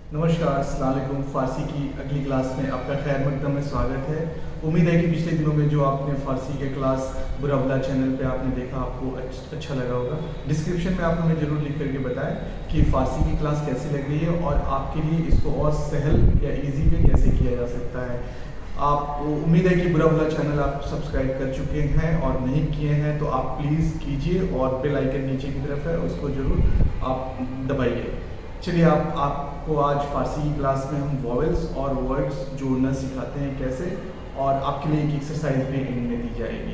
नमस्कार, अस्सलाम वालेकुम। फ़ारसी की अगली क्लास में आपका खैर मकदम में स्वागत है। उम्मीद है कि पिछले दिनों में जो आपने फ़ारसी के क्लास बुरा भला चैनल पे आपने देखा, आपको अच्छा लगा होगा। डिस्क्रिप्शन में आप हमें ज़रूर लिख करके बताएं कि फ़ारसी की क्लास कैसी लग रही है और आपके लिए इसको और सहल या ईजी में कैसे किया जा सकता है। आप उम्मीद है कि बुरा भला चैनल आप सब्सक्राइब कर चुके हैं, और नहीं किए हैं तो आप प्लीज़ कीजिए, और बेल आइकन नीचे की तरफ है उसको ज़रूर आप दबाइए। चलिए, आपको आज फ़ारसी की क्लास में हम वॉवेल्स और वर्ड्स जोड़ना सिखाते हैं कैसे, और आपके लिए एक एक्सरसाइज भी एंड में दी जाएगी।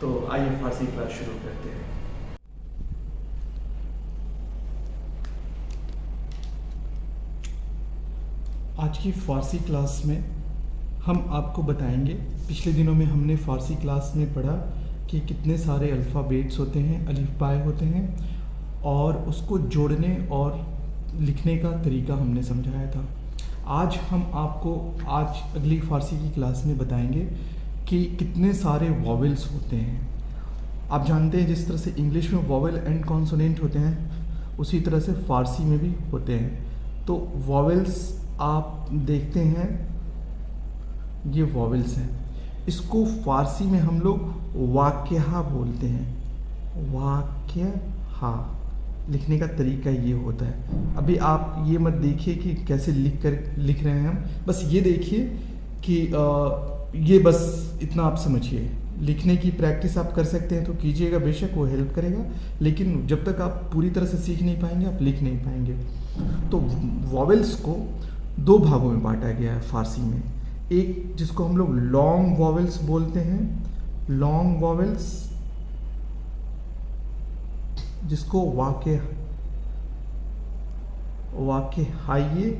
तो आइए फ़ारसी क्लास शुरू करते हैं। आज की फ़ारसी क्लास में हम आपको बताएंगे, पिछले दिनों में हमने फ़ारसी क्लास में पढ़ा कि कितने सारे अल्फ़ाबेट्स होते हैं, अलिफ बाय होते हैं, और उसको जोड़ने और लिखने का तरीका हमने समझाया था। आज हम आपको अगली फ़ारसी की क्लास में बताएंगे कि कितने सारे वॉवेल्स होते हैं। आप जानते हैं जिस तरह से इंग्लिश में वॉवेल एंड कॉन्सोनेंट होते हैं, उसी तरह से फ़ारसी में भी होते हैं। तो वॉवेल्स आप देखते हैं, ये वॉवेल्स हैं। इसको फ़ारसी में हम लोग वाक्यहा बोलते हैं। वाक्यहा लिखने का तरीका ये होता है। अभी आप ये मत देखिए कि कैसे लिख रहे हैं हम, बस ये देखिए कि ये बस इतना आप समझिए। लिखने की प्रैक्टिस आप कर सकते हैं तो कीजिएगा, बेशक वो हेल्प करेगा, लेकिन जब तक आप पूरी तरह से सीख नहीं पाएंगे आप लिख नहीं पाएंगे। तो वॉवेल्स को दो भागों में बांटा गया है फ़ारसी में। एक जिसको हम लोग लॉन्ग वॉवेल्स बोलते हैं, लॉन्ग वॉवेल्स, जिसको वाक्य हाइये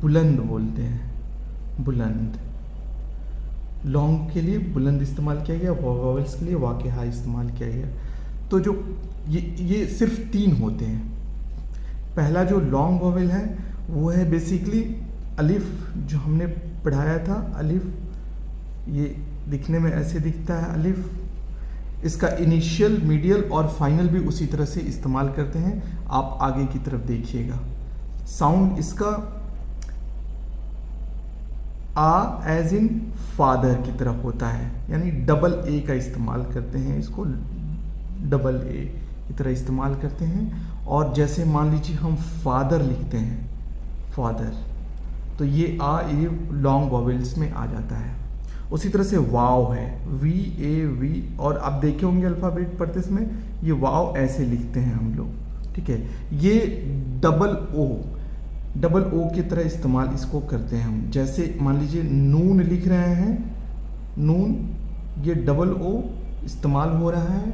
बुलंद बोलते हैं। बुलंद, लॉन्ग के लिए बुलंद इस्तेमाल किया गया, वॉवेल्स के लिए वाक्य हाई इस्तेमाल किया गया। तो जो ये सिर्फ तीन होते हैं। पहला जो लॉन्ग वॉवेल है वो है बेसिकली अलिफ, जो हमने पढ़ाया था। अलिफ ये दिखने में ऐसे दिखता है अलिफ। इसका इनिशियल, मीडियल और फाइनल भी उसी तरह से इस्तेमाल करते हैं। आप आगे की तरफ देखिएगा, साउंड इसका आ एज इन फादर की तरफ होता है, यानी डबल ए का इस्तेमाल करते हैं, इसको डबल ए की तरह इस्तेमाल करते हैं। और जैसे मान लीजिए हम फादर लिखते हैं, फादर, तो ये लॉन्ग वॉवेल्स में आ जाता है। उसी तरह से वाव है, वी ए वी, और आप देखे होंगे अल्फ़ाबेट पढ़ते समय ये वाव ऐसे लिखते हैं हम लोग, ठीक है। ये डबल ओ की तरह इस्तेमाल इसको करते हैं हम। जैसे मान लीजिए नून लिख रहे हैं, नून, ये डबल ओ इस्तेमाल हो रहा है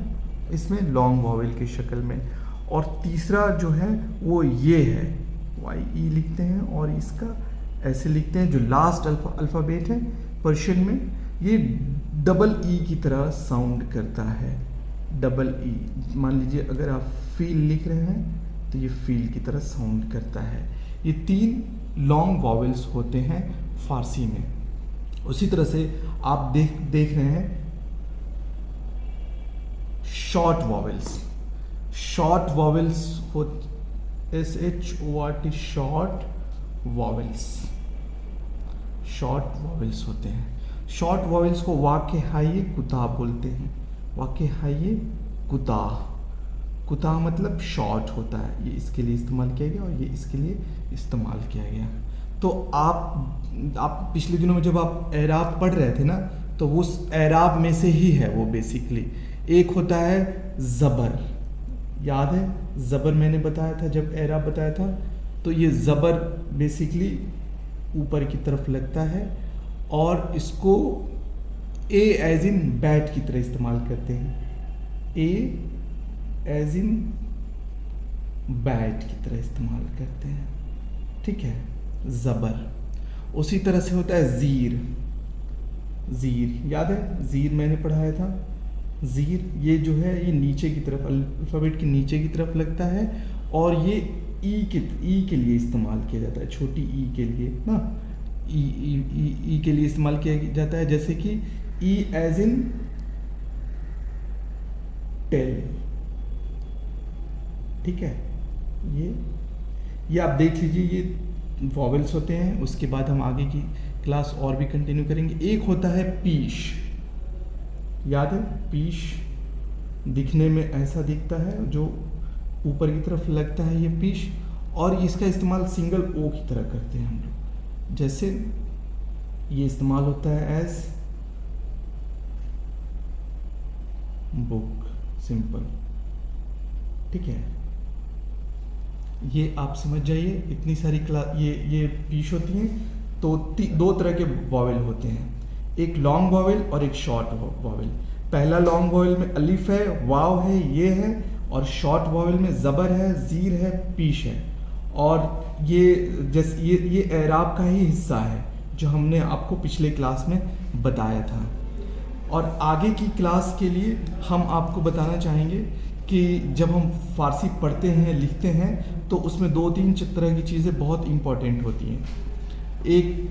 इसमें लॉन्ग वॉवेल की शक्ल में। और तीसरा जो है वो ये है, वाई ई लिखते हैं और इसका ऐसे लिखते हैं। जो लास्ट अल्फ़ाबेट है पर्शियन में, ये डबल ई की तरह साउंड करता है, डबल ई। मान लीजिए अगर आप फील लिख रहे हैं तो ये फील की तरह साउंड करता है। ये तीन लॉन्ग वॉवेल्स होते हैं फ़ारसी में। उसी तरह से आप देख रहे हैं शॉर्ट वॉवेल्स। शॉर्ट वॉवेल्स हो SHORT, short vowels, short vowels होते हैं। शॉर्ट वॉवेल्स को वाक्य हाइये कुता बोलते हैं। वाक्य हाइये कुता, कुता मतलब शॉर्ट होता है, ये इसके लिए इस्तेमाल किया गया और ये इसके लिए इस्तेमाल किया गया। तो आप पिछले दिनों में जब आप एराब पढ़ रहे थे ना, तो वो उस एराब में से ही है वो बेसिकली। एक होता है ज़बर, याद है ज़बर मैंने बताया था जब एराब बताया था। तो ये ज़बर बेसिकली ऊपर की तरफ लगता है, और इसको ए एज इन बैट की तरह इस्तेमाल करते हैं। ए एज इन बैट की तरह इस्तेमाल करते हैं, ठीक है, ज़बर। उसी तरह से होता है ज़ीर। ज़ीर याद है, ज़ीर मैंने पढ़ाया था। ज़ीर ये जो है ये नीचे की तरफ, अल्फ़ाबेट के नीचे की तरफ लगता है, और ये ई के लिए इस्तेमाल किया जाता है, छोटी ई के लिए ना, ई के लिए इस्तेमाल किया जाता है। जैसे कि ई एज इन टेल, ठीक है। ये आप देख लीजिए, वॉवेल्स होते हैं, उसके बाद हम आगे की क्लास और भी कंटिन्यू करेंगे। एक होता है पीश, याद है पीश? दिखने में ऐसा दिखता है, जो ऊपर की तरफ लगता है, ये पीश। और इसका इस्तेमाल सिंगल ओ की तरह करते हैं हम लोग। जैसे ये इस्तेमाल होता है एज बुक, सिंपल, ठीक है। ये आप समझ जाइए, इतनी सारी क्लास ये पीश होती हैं। तो दो तरह के वॉवेल होते हैं, एक लॉन्ग वॉवेल और एक शॉर्ट वॉवेल। पहला लॉन्ग वॉवेल में अलिफ है, वाव है, ये है, और शॉर्ट वॉवेल में ज़बर है, ज़ीर है, पीश है। और ये जैसे ये एराब का ही हिस्सा है जो हमने आपको पिछले क्लास में बताया था। और आगे की क्लास के लिए हम आपको बताना चाहेंगे कि जब हम फ़ारसी पढ़ते हैं, लिखते हैं, तो उसमें 2-3 तरह की चीज़ें बहुत इम्पॉर्टेंट होती हैं। एक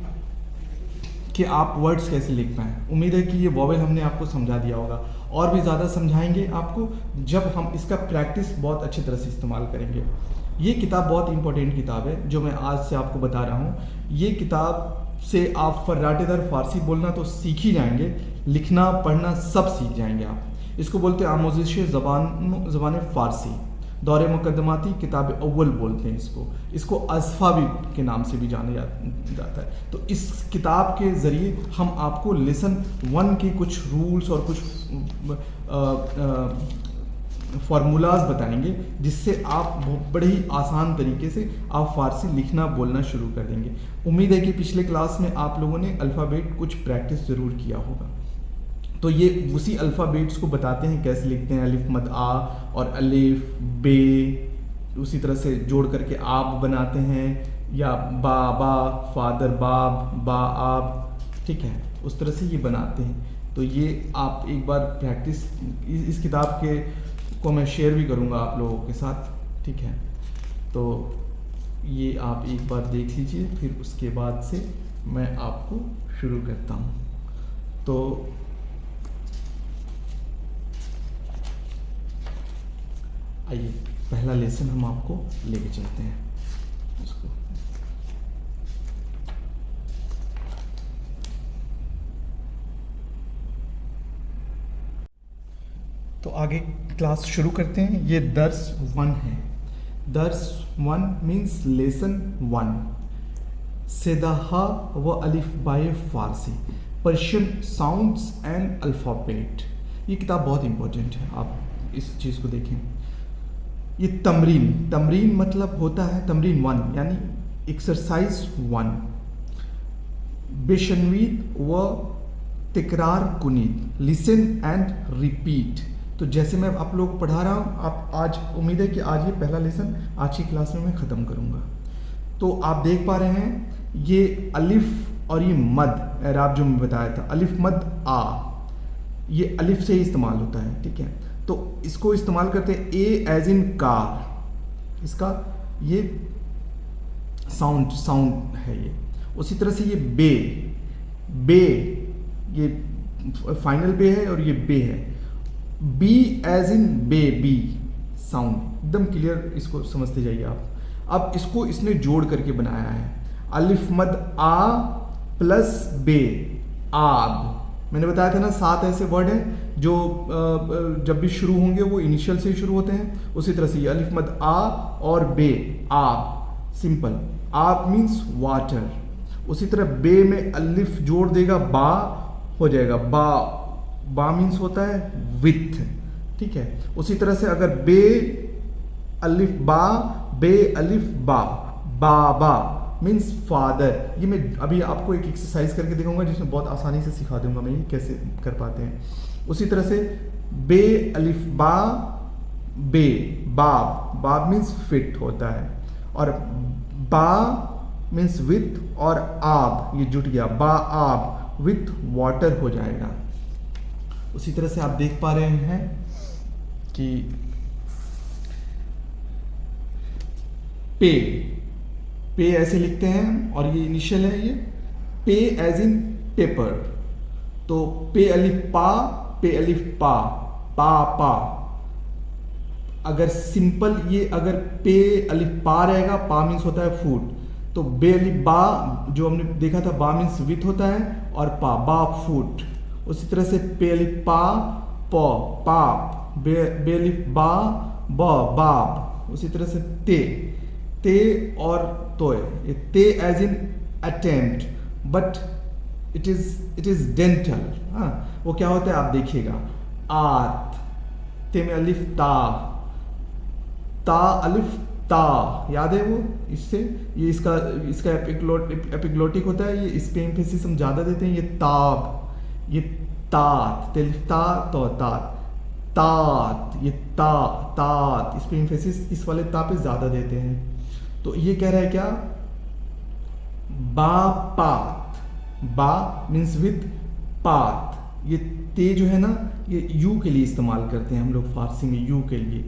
कि आप वर्ड्स कैसे लिख पाएँ। उम्मीद है कि ये वॉवेल हमने आपको समझा दिया होगा, और भी ज़्यादा समझाएंगे आपको जब हम इसका प्रैक्टिस बहुत अच्छी तरह से इस्तेमाल करेंगे। ये किताब बहुत इंपॉर्टेंट किताब है जो मैं आज से आपको बता रहा हूँ। ये किताब से आप फर्राटेदार फ़ारसी बोलना तो सीख ही जाएंगे, लिखना पढ़ना सब सीख जाएंगे आप। इसको बोलते हैं आमोज़िश ज़बान फ़ारसी, दौरे मुकदमाती किताब अव्वल बोलते हैं इसको अज़फ़ा भी के नाम से भी जाना जाता है। तो इस किताब के ज़रिए हम आपको लेसन 1 के कुछ रूल्स और कुछ फार्मूलाज बताएंगे, जिससे आप बड़े ही आसान तरीके से आप फ़ारसी लिखना बोलना शुरू कर देंगे। उम्मीद है कि पिछले क्लास में आप लोगों ने अल्फ़ाबेट कुछ प्रैक्टिस ज़रूर किया होगा। तो ये उसी अल्फ़ाबेट्स को बताते हैं कैसे लिखते हैं, अलिफ मद आ और अलिफ बे, उसी तरह से जोड़ करके आप बनाते हैं, या बा फादर बाब, बा आप, ठीक है, उस तरह से ये बनाते हैं। तो ये आप एक बार प्रैक्टिस, इस किताब के को मैं शेयर भी करूँगा आप लोगों के साथ, ठीक है। तो ये आप एक बार देख लीजिए, फिर उसके बाद से मैं आपको शुरू करता हूँ। तो आइए पहला लेसन हम आपको लेके चलते हैं उसको। तो आगे क्लास शुरू करते हैं। ये दर्स 1 है। दर्स 1 मीन्स लेसन 1, सेदाहा व अलिफ बाय Farsi, Persian sounds and alphabet. ये किताब बहुत इंपॉर्टेंट है, आप इस चीज़ को देखें। ये तमरीन मतलब होता है तमरीन 1 यानी एक्सरसाइज 1, बेशनवीद व तकरार कुनीत, लिसन एंड रिपीट। तो जैसे मैं आप लोग को पढ़ा रहा हूँ, आप आज उम्मीद है कि आज ये पहला लेसन आज की क्लास में मैं ख़त्म करूँगा। तो आप देख पा रहे हैं ये अलिफ और ये मद, एराब जो मैं बताया था, अलिफ मद आ, ये अलिफ से ही इस्तेमाल होता है, ठीक है। तो इसको इस्तेमाल करते हैं ए एज इन कार, इसका ये साउंड है ये। उसी तरह से ये बे, ये फाइनल बे है और ये बे है। B as in baby, sound एकदम क्लियर, इसको समझते जाइए आप। अब इसको इसने जोड़ करके बनाया है, अलिफ मद आ प्लस बे, आब। मैंने बताया था ना 7 ऐसे वर्ड हैं जो जब भी शुरू होंगे वो इनिशियल से ही शुरू होते हैं। उसी तरह से ये अलिफ मद आ और बे, आब, सिंपल। आब मीन्स वाटर। उसी तरह बे में अलिफ जोड़ देगा, बा हो जाएगा, बा मीन्स होता है विथ, ठीक है। उसी तरह से अगर बे अलिफ बा, बे अलिफ बा, बाबा मीन्स फादर। ये मैं अभी आपको एक एक्सरसाइज करके दिखाऊंगा जिसमें बहुत आसानी से सिखा दूंगा मैं ये कैसे कर पाते हैं। उसी तरह से बे अलिफ बा, बे, बाब मीन्स फिट होता है, और बा मीन्स विथ, और आब ये जुट गया, बा आब विथ वाटर हो जाएगा। उसी तरह से आप देख पा रहे हैं कि पे ऐसे लिखते हैं, और ये इनिशियल है, ये पे एज इन पेपर। तो पे अलिफ पा, पे अलिफ पा, पा। अगर सिंपल ये अगर पे अलिफ पा रहेगा, पा मीन्स होता है फूड, तो बे अलिफ बा जो हमने देखा था, बा मीन्स विथ होता है, और पा बा फूट। उसी तरह से पे अलिफ पा प पाप, बे अलिफ बा ब बाब। उसी तरह से ते और तोय, ये ते as in attempt, but it is dental. हाँ, वो क्या होता है आप देखिएगा, आत, ते में अलिफ ता अलिफ ता, याद है वो, इससे ये इसका एपिग्लोटिक होता है, ये इस पे एम्फेसिस हम ज्यादा देते हैं, ये ताब, ये तात, तेलिफ ता तो तात, ये तात, इस पे एम्फेसिस इस वाले ता पे ज्यादा देते हैं। तो ये कह रहा है क्या, बापात, बा मीन्स विद पात, ये ते जो है ना, ये यू के लिए इस्तेमाल करते हैं हम लोग फारसी में, यू के लिए।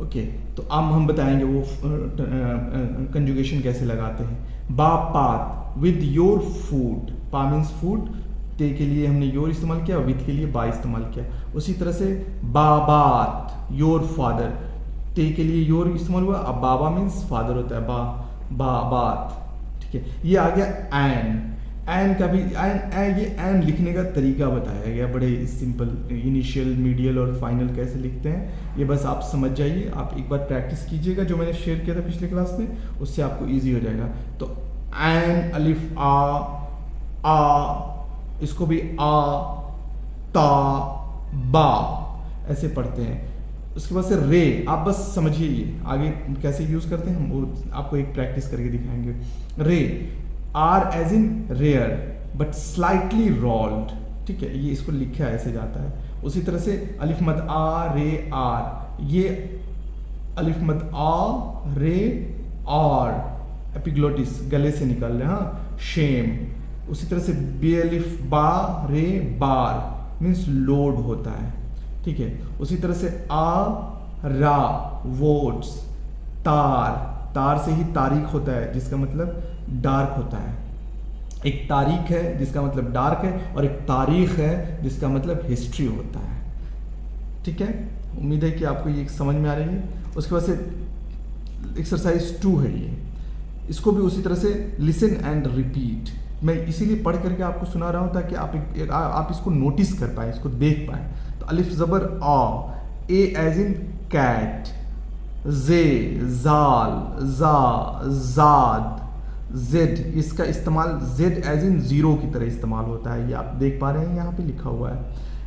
ओके, तो अब हम बताएंगे वो कंजुगेशन कैसे लगाते हैं। बापात विद योर फूड, पा मीन्स फूड, ते के लिए हमने योर इस्तेमाल किया, विद के लिए बा इस्तेमाल किया। उसी तरह से बाबात, योर फादर, ते के लिए योर इस्तेमाल हुआ, अब बाबा मीन्स फादर होता है, बात। ठीक है, ये आ गया एन का भी, ये एन लिखने का तरीका बताया गया, बड़े सिंपल, इनिशियल, मीडियल और फाइनल कैसे लिखते हैं, ये बस आप समझ जाइए। आप एक बार प्रैक्टिस कीजिएगा, जो मैंने शेयर किया था पिछले क्लास में, उससे आपको इजी हो जाएगा। तो एन अलिफ आ, इसको भी आ ता बा ऐसे पढ़ते हैं। उसके बाद से रे, आप बस समझिए ये आगे कैसे यूज करते हैं, हम वो आपको एक प्रैक्टिस करके दिखाएंगे। रे, R as in rare but slightly rolled, ठीक है, ये इसको लिखा ऐसे जाता है। उसी तरह से अलिफ मद आ रे आर, ये अलिफ मद आ रे और एपिग्लोटिस गले से निकल रहे, हाँ, शेम। उसी तरह से बे अलिफ बा रे बार मीन्स लोड होता है, ठीक है। उसी तरह से आ रा वोट्स, तार से ही तारीख होता है, जिसका मतलब डार्क होता है। एक तारीख है जिसका मतलब डार्क है, और एक तारीख है जिसका मतलब हिस्ट्री होता है, ठीक है। उम्मीद है कि आपको ये समझ में आ रही है। उसके बाद से एक्सरसाइज 2 है ये, इसको भी उसी तरह से लिसन एंड रिपीट। मैं इसीलिए पढ़ करके आपको सुना रहा हूँ ताकि आप इसको नोटिस कर पाए, इसको देख पाए। तो अलिफ जबर आ, ए एज इन कैट, जे जाल जा जाद, जेड, इसका इस्तेमाल जेड एज इन जीरो की तरह इस्तेमाल होता है, ये आप देख पा रहे हैं यहाँ पे लिखा हुआ है।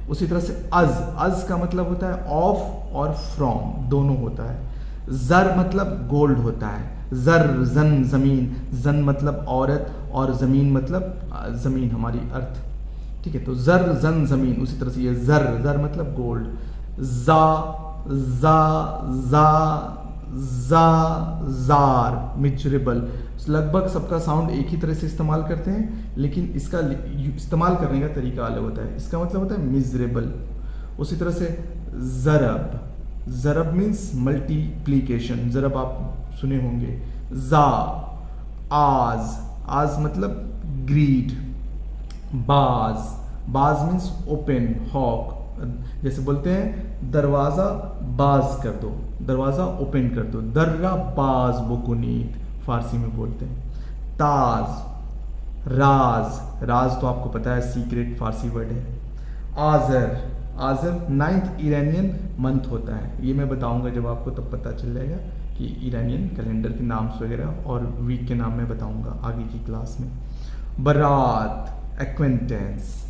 उसी तरह से अज का मतलब होता है ऑफ और फ्रॉम दोनों होता है। जर मतलब गोल्ड होता है, जर जन जमीन, जन मतलब औरत और जमीन मतलब जमीन हमारी अर्थ, ठीक है। तो जर जन जमीन, उसी तरह से ये जर मतलब गोल्ड। जा जा जा जा जार, मिजरेबल, लगभग सबका साउंड एक ही तरह से इस्तेमाल करते हैं, लेकिन इसका इस्तेमाल करने का तरीका अलग होता है। इसका मतलब होता है मिजरेबल। उसी तरह से जरब, जरब मीन्स मल्टीप्लीकेशन, जरब आप सुने होंगे। जा, आज मतलब ग्रीड। बाज मीन्स ओपन, हॉक, जैसे बोलते हैं दरवाजा बाज कर दो, दरवाजा ओपन कर दो, दर्रा बाज बुकुनीत फारसी में बोलते हैं। ताज, राज तो आपको पता है सीक्रेट फारसी वर्ड है। आज़र 9th ईरानियन मंथ होता है, ये मैं बताऊंगा जब आपको तब पता चल जाएगा कि ईरानियन कैलेंडर के नाम वगैरह, और वीक के नाम मैं बताऊंगा आगे की क्लास में। बरात, एक्वेंटेंस।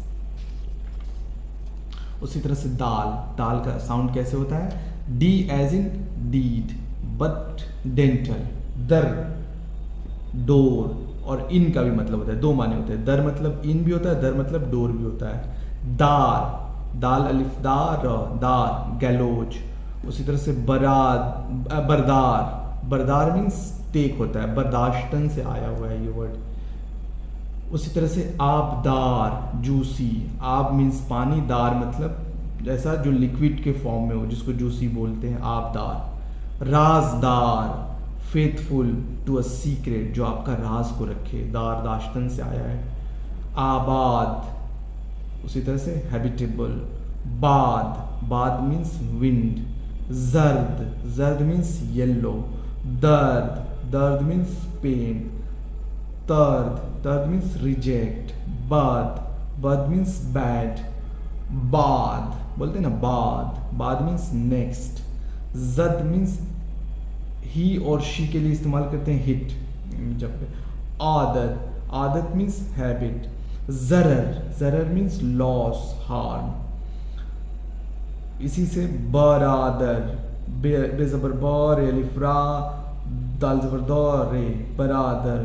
उसी तरह से दाल का साउंड कैसे होता है, D as in deed, but dental, दर डोर, और इन का भी मतलब होता है, दो माने होते हैं, दर मतलब इन भी होता है, दर मतलब डोर भी होता है। दाल अलिफ दार, दार गैलोज। उसी तरह से बरदार मीन्स टेक होता है, बर्दाश्तन से आया हुआ है ये वर्ड। उसी तरह से आबदार, जूसी, आब मीन्स पानी, दार मतलब ऐसा जो लिक्विड के फॉर्म में हो, जिसको जूसी बोलते हैं, आबदार। राजदार, फेथफुल टू अ सीक्रेट, जो आपका राज को रखे, दार दाश्तन से आया है। आबाद, उसी तरह से हैबिटेबल। बाद मीन्स विंड। जर्द मीन्स येलो। दर्द मीन्स पेन। तर्द, तर्द मीन्स रिजेक्ट, बद, बद मीन्स बैड, बाद बोलते हैं ना, बाद, बाद मीन्स नेक्स्ट, जद मीन्स ही और शी के लिए इस्तेमाल करते हैं हिट जब पे, आदत, आदत मीन्स हैबिट, जरर, जरर मीन्स लॉस, हार्म। इसी से बरादर, बे जबर बर, अलिफ रा, दाल जबर दौर रे, Baradar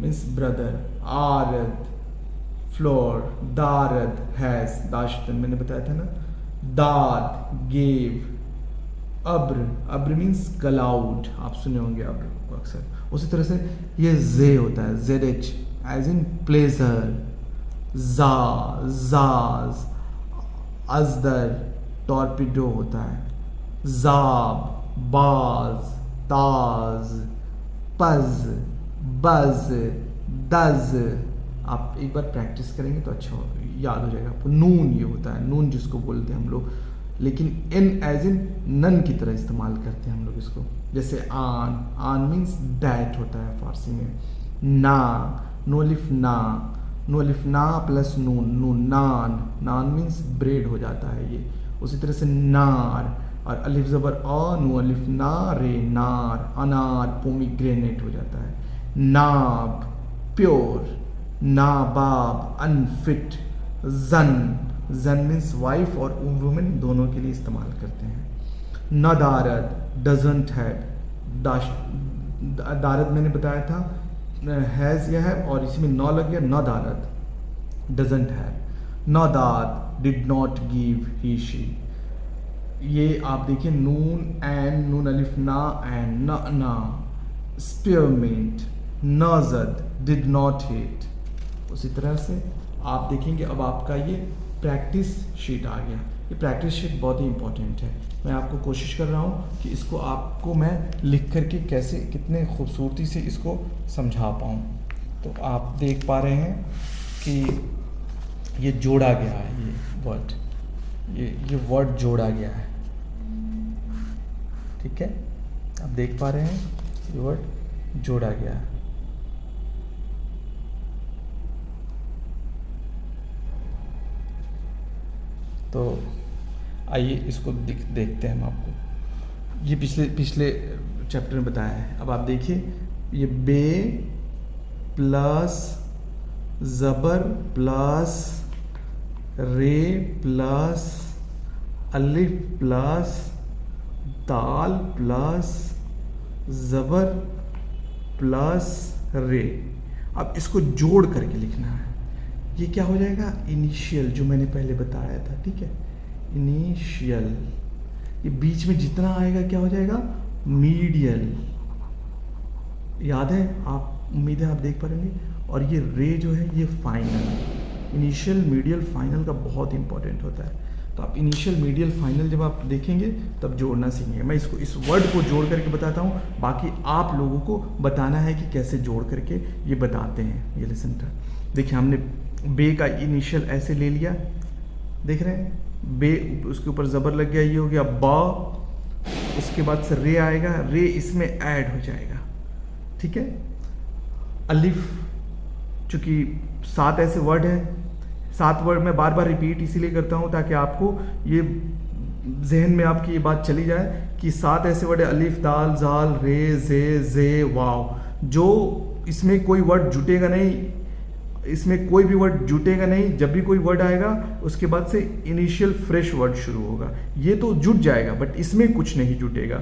means brother, आरद floor, दारद has, दाश्तन मैंने बताया था ना, दाद गेव, अब्र, अब्र मीन्स क्लाउड, आप सुने होंगे अब्र अक्सर। उसी तरह से ये जे होता है, Z H as in pleasure, जा, जाज, अजदर टॉर्पिडो होता है, जाब, बाज, ताज, पज, बज, दज। आप एक बार प्रैक्टिस करेंगे तो अच्छा याद हो जाएगा आपको। नून ये होता है, नून जिसको बोलते हैं हम लोग, लेकिन इन एज इन नन की तरह इस्तेमाल करते हैं हम लोग इसको। जैसे आन, आन मीन्स दैट होता है फारसी में। ना, नो अलिफ ना, नो अलिफ ना प्लस नून, नून, नान, नान मीन्स ब्रेड हो जाता है ये। उसी तरह से नार, और अलिफ ज़बर अ, नो अलिफ ना रे, नार, अनार पोमीग्रेनेट हो जाता है। नाब प्योर, नाबाब अनफिट, जन, जन मीन्स वाइफ और वुमेन दोनों के लिए इस्तेमाल करते हैं। नदारद डजंट हैव, दारद मैंने बताया था हैज़ या है, और इसमें नौ लग गया, नदारद डजंट हैव। नदाद did not give he she. ये आप देखिए नून एंड, नून अलिफ ना एंड, ना, स्पेयरमेंट, नजद डिड नॉट हिट। उसी तरह से आप देखेंगे अब आपका ये प्रैक्टिस शीट आ गया। ये प्रैक्टिस शीट बहुत ही इंपॉर्टेंट है। मैं आपको कोशिश कर रहा हूँ कि इसको आपको मैं लिख करके कैसे कितने खूबसूरती से इसको समझा पाऊँ। तो आप देख पा रहे हैं कि ये जोड़ा गया है, ये वर्ड, ये वर्ड जोड़ा गया है, ठीक है। आप देख पा रहे हैं ये वर्ड जोड़ा गया है। तो आइए इसको देखते हैं हम आपको। ये पिछले चैप्टर में बताया है। अब आप देखिए, ये बे प्लस ज़बर प्लस रे प्लस अलिफ प्लस दाल प्लस ज़बर प्लस रे। अब इसको जोड़ करके लिखना है। ये क्या हो जाएगा, इनिशियल, जो मैंने पहले बताया था, ठीक है, इनिशियल। ये बीच में जितना आएगा क्या हो जाएगा, मीडियल। याद है, आप उम्मीद है आप देख पाएंगे। और ये रे जो है ये फाइनल। इनिशियल मीडियल फाइनल का बहुत इंपॉर्टेंट होता है। तो आप इनिशियल मीडियल फाइनल जब आप देखेंगे तब जोड़ना सीखेंगे। मैं इसको इस वर्ड को जोड़ करके बताता हूँ, बाकी आप लोगों को बताना है कि कैसे जोड़ करके ये बताते हैं। ये लेसन था, देखिए हमने बे का इनिशियल ऐसे ले लिया, देख रहे हैं, बे उसके ऊपर ज़बर लग गया, ये हो गया बा। उसके बाद से रे आएगा, रे इसमें ऐड हो जाएगा, ठीक है। अलिफ, चूँकि 7 ऐसे वर्ड हैं, 7 वर्ड मैं बार बार रिपीट इसीलिए करता हूँ ताकि आपको ये जहन में आपकी ये बात चली जाए कि 7 ऐसे वर्ड है, अलिफ दाल जाल रे जे वाव, जो इसमें कोई वर्ड जुटेगा नहीं, इसमें कोई भी वर्ड जुटेगा नहीं। जब भी कोई वर्ड आएगा उसके बाद से इनिशियल फ्रेश वर्ड शुरू होगा। ये तो जुट जाएगा बट इसमें कुछ नहीं जुटेगा,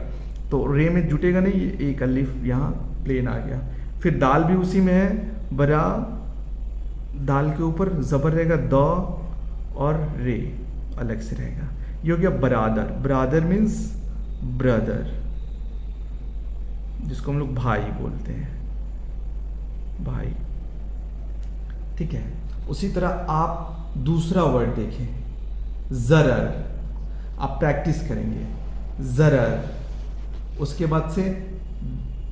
तो रे में जुटेगा नहीं। ये एक अलिफ यहाँ प्लेन आ गया। फिर दाल भी उसी में है, बरा, दाल के ऊपर ज़बर रहेगा, द और रे अलग से रहेगा। ये हो गया बरादर। बरादर मीन्स ब्रदर, जिसको हम लोग भाई बोलते हैं, भाई, ठीक है। उसी तरह आप दूसरा वर्ड देखें, ज़रर। आप प्रैक्टिस करेंगे, ज़रर। उसके बाद से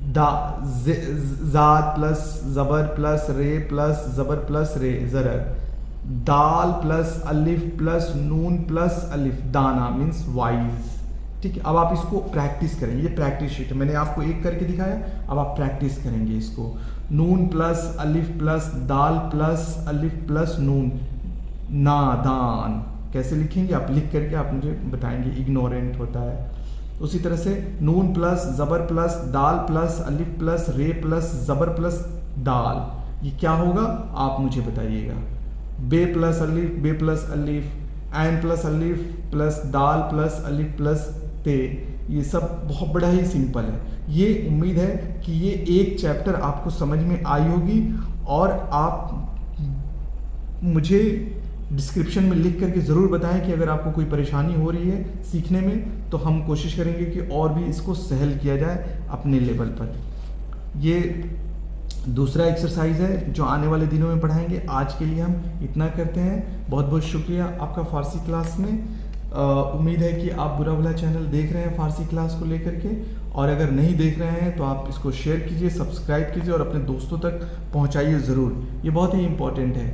ज़ात प्लस ज़बर प्लस रे प्लस ज़बर प्लस रे, ज़रर। दाल प्लस अलिफ प्लस नून प्लस अलिफ, दाना मीन्स वाइज, ठीक है। अब आप इसको प्रैक्टिस करेंगे। ये प्रैक्टिस शीट है, मैंने आपको एक करके दिखाया, अब आप प्रैक्टिस करेंगे इसको। नून प्लस अलिफ प्लस दाल प्लस अलिफ प्लस नून, नादान। कैसे लिखेंगे आप, लिख करके आप मुझे बताएंगे। इग्नोरेंट होता है। उसी तरह से नून प्लस ज़बर प्लस दाल प्लस अलिफ प्लस रे प्लस ज़बर प्लस दाल, ये क्या होगा आप मुझे बताइएगा। बे प्लस अलिफ, एन प्लस अलिफ प्लस दाल प्लस अलिफ प्लस ते, ये सब बहुत बड़ा ही सिंपल है। ये उम्मीद है कि ये एक चैप्टर आपको समझ में आई होगी, और आप मुझे डिस्क्रिप्शन में लिख करके ज़रूर बताएं कि अगर आपको कोई परेशानी हो रही है सीखने में, तो हम कोशिश करेंगे कि और भी इसको सहल किया जाए अपने लेवल पर। ये दूसरा एक्सरसाइज है जो आने वाले दिनों में पढ़ाएंगे। आज के लिए हम इतना करते हैं। बहुत बहुत शुक्रिया आपका फारसी क्लास में। उम्मीद है कि आप बुरा भला चैनल देख रहे हैं फारसी क्लास को लेकर के, और अगर नहीं देख रहे हैं तो आप इसको शेयर कीजिए, सब्सक्राइब कीजिए और अपने दोस्तों तक पहुंचाइए ज़रूर। ये बहुत ही इम्पोर्टेंट है।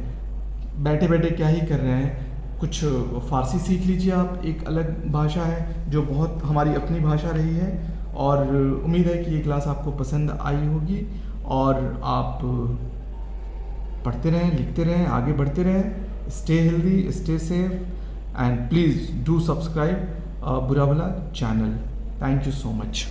बैठे बैठे क्या ही कर रहे हैं, कुछ फ़ारसी सीख लीजिए आप। एक अलग भाषा है जो बहुत हमारी अपनी भाषा रही है, और उम्मीद है कि ये क्लास आपको पसंद आई होगी, और आप पढ़ते रहें, लिखते रहें, आगे बढ़ते रहें। Stay healthy, stay safe, and please do subscribe बुरा भला channel. Thank you so much.